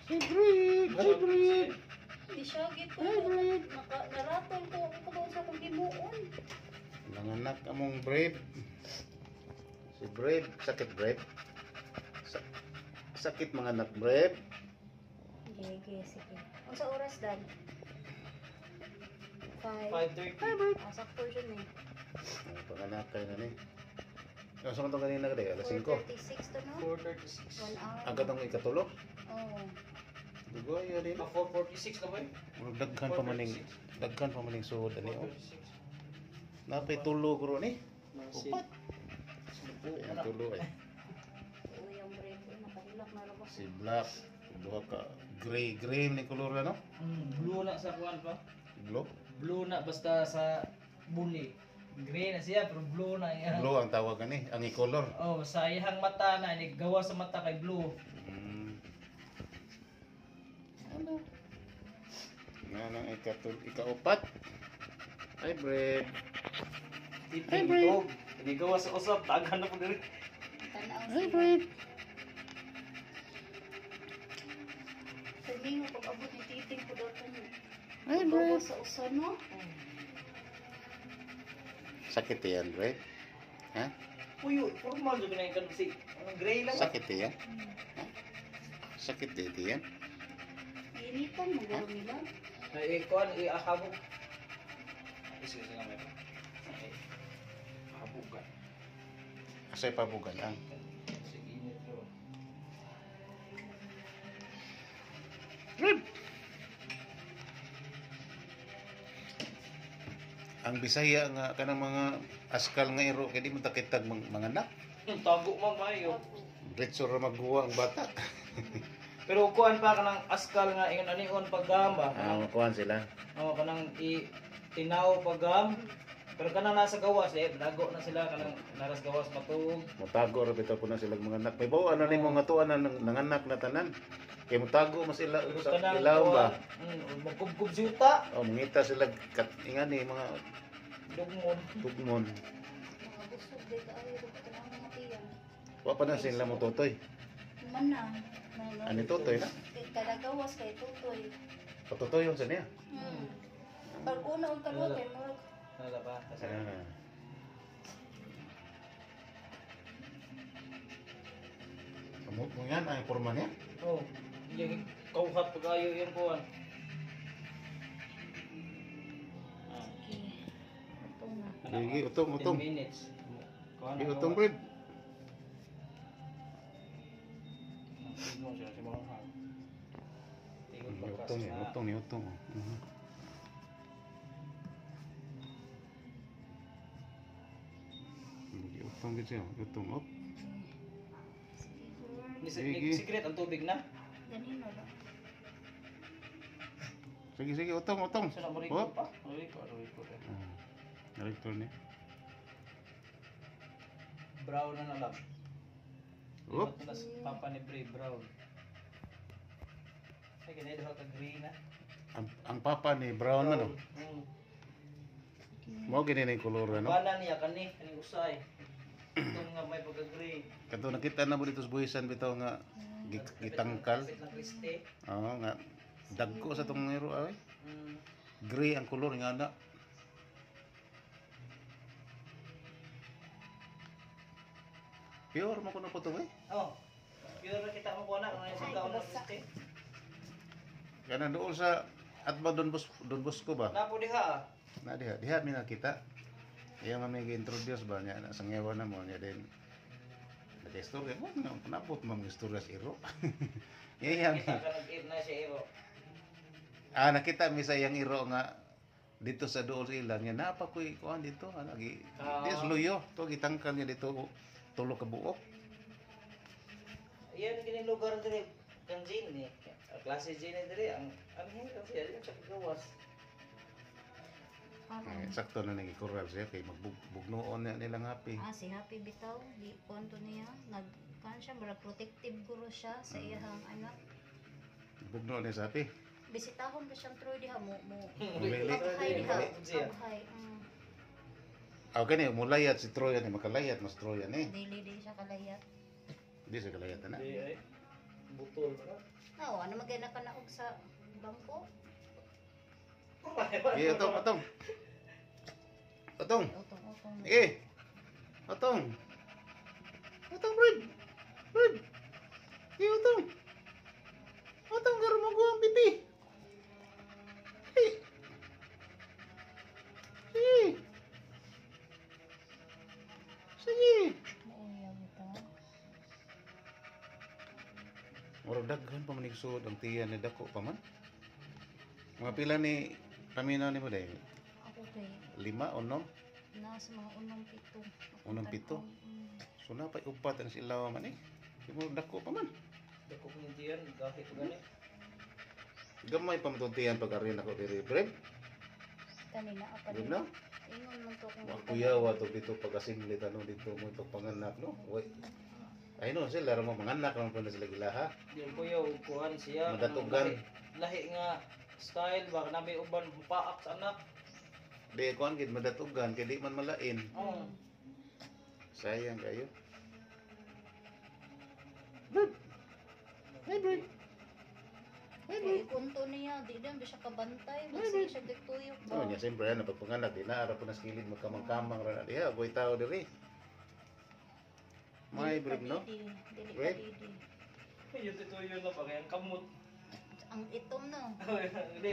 Hybrid! Hybrid! Di siya gito. Naratol ko ako ba sa kong gimuon. Nanganak among Brave. Si Brave, sakit Brave. Sakit mga anak Brave. Sige. Ang sa oras dan? 5. 5:30. Sakto siya eh. Panganak kayo na ni. Yung sa itong kanina ka alas 5. 4:36 to no? 4:36. 1 hour. Agad ang ikatulo. Oo. Dugo yun din. 4:46 na ba eh? Daghan pa maning suod ani oh. 4:46. Napay tulo guro ni. Upat. Upat. Ang tulo ay. Yung break nakahilak na rin. Si Black, duha ka gray ni kolor ano? Blue na sa kuwan pa. Blue. Blue na basta sa buli. Gray na siya pero blue na iya. Blue ang tawag ani, ang i-color. Oh, sa iyang mata na ni gawa sa mata kay blue. Ano? Nga nang ikaupat. Ay, Brave. Tiping ito. Ni gawa sa usap, tagan na po diri. Tanaw Ay, siya. Brave. Sabi nga pag-abot ni titing ko daw tayo. Ay, Bawa Brave. sa usan no? Sakit yan, Brave. Ha? Uyo, formal jud na ikan si. Ang gray lang. Sakit yan. Sakit dito yan. Initan mo gano'n nila. Ay kuan iahabo. Sige nga may. Ay. Ahabo ka. Asay pabugan ang. Sige nito. Brave. Ang Bisaya nga kanang mga askal nga iro kay di mo takitag mga anak. Tago man mayo. Diretso ra magguwa ang bata. Pero kuan pa kanang askal nga ingon anihon paggamba. Makuhan sila. Oh, kanang tinaw paggam. Pero kanang nasa gawas dago na sila kanang naras gawas matug. Mutago ra bitaw na sila mga anak. May bawa na nimo nga tuan ng anak na tanan. Kay mutago mas ila sa Kanang ilaw ba. magkubkub juta. Oh, mangita sila ingani mga Dugmon. tugmon. Mga busog din kaayo ko ito ng mga tiyan. Wa pa na sila mo totoy. Man na. Ani totoy na? Kalagawas kay tutoy. Patutoy yun sa niya. Pag una ang kalwa kay murag. Nala ba? Kamot mo yan, ay forma niya. Oh, yung kauhat pag-ayo yung kuhan. Ito na. Sige, utong. 10 minutes. Sige, utong, Brad. Tigmo siya si mga hal. Tigol pagkas Utong, na. utong. Utong gitu siya, utong op. Sige. Secret ang tubig na. Ganino lang. Sige, utong. Sa na moriko pa. Moriko. Director ni. Brown na lang. Op. Ito na si Papa ni Bray Brown. Ay, ganyan daw ka green na. Ang papa ni Brown man oh. Mo gini na yung kolor ano. Bana niya kani usay. Ito nga may pagka-green. Kato nakita na mo dito sa buhisan bitaw nga gitangkal. Kapit ng Kriste. Oo nga dagko sa tong iro ay. Mm. Gray ang kolor nga na. Pure mo kuno po to eh. Oh. Pero kita mo ko na kung ano yung taon na Kriste. Kana doon sa Atba Don Bosco ba? Napo diha. Na diha mi nakita. Iya nga may gi-introduce ba niya na sangyawa na mo niya din. Nag-istorya mo na napot mo ang istorya sa iro. Iya Kita ka nag-eat na siya iro. nakita mi sa iyang iro nga dito sa dool sa ilang niya napa koy kuan dito lagi. Dis luyo to gitangkal niya dito tulo ka buok. Yan kini lugar dire kan Jin ni. Klase Jin dire ang hirap siya yung sa gawas. Sakto na nagikoral siya kay magbugnoon na nilang happy. Si Happy bitaw, di ponto niya. Nagkan siya, marag protective guro siya sa iyang anak. Bugnoon niya sa happy. Bisitahon ba siyang Troy diha mo. Lili. Abhay diha. Siya. Abhay. Aw kani mulayat si Troyan ni makalayat mas Troyan eh. Dili siya kalayat. Di sa kalayat na. Di ay. Butol na. Nawa, ano magay na kanaog sa bangko? Iya, Otong, Otong. Otong. Utong-utong. Sige. Otong. Otong, Fred. Fred. Sige, Otong. Otong, garo mo ang pipi. Sige. Sige. Sige. Mauyaw ito. Murag daghan pa manig suod ang tiyan ni dako pa man. Mga pila ni paminaw ni mo dahil? Ako kay 5 o 6? nasa mga unong pito. Unong pito? So napay upat ang silaw man eh. Di mo dako pa man. Dako ko yung tiyan, gahi ko gani. Gamay pa matuntiyan pag arin ako diri, Fred. Kanina apa Di din. na? Ingon man to kung Wa kuyawa to dito pag asinglit ano dito mo to panganak no. Way. Ay no sila ra mo manganak man pa na sila gilaha. Di ko yung kuhan siya. Madatugan. Lahi nga style ba nabi uban paak sa anak. Di kuan gid madatugan kay di man malain. Oh. Sayang kayo. Fred. Hey, Fred. Hey, Fred. kay kunto niya, di din siya kabantay, basta siya gituyok ba. Oh, nya siyempre ano pag panganak di na ara po na skilid magkamang-kamang ra na diha, boy tao diri. May breed no? Dili pa Wait. didi. Yung tituyo na pa kaya kamot. Ang itom no. Hindi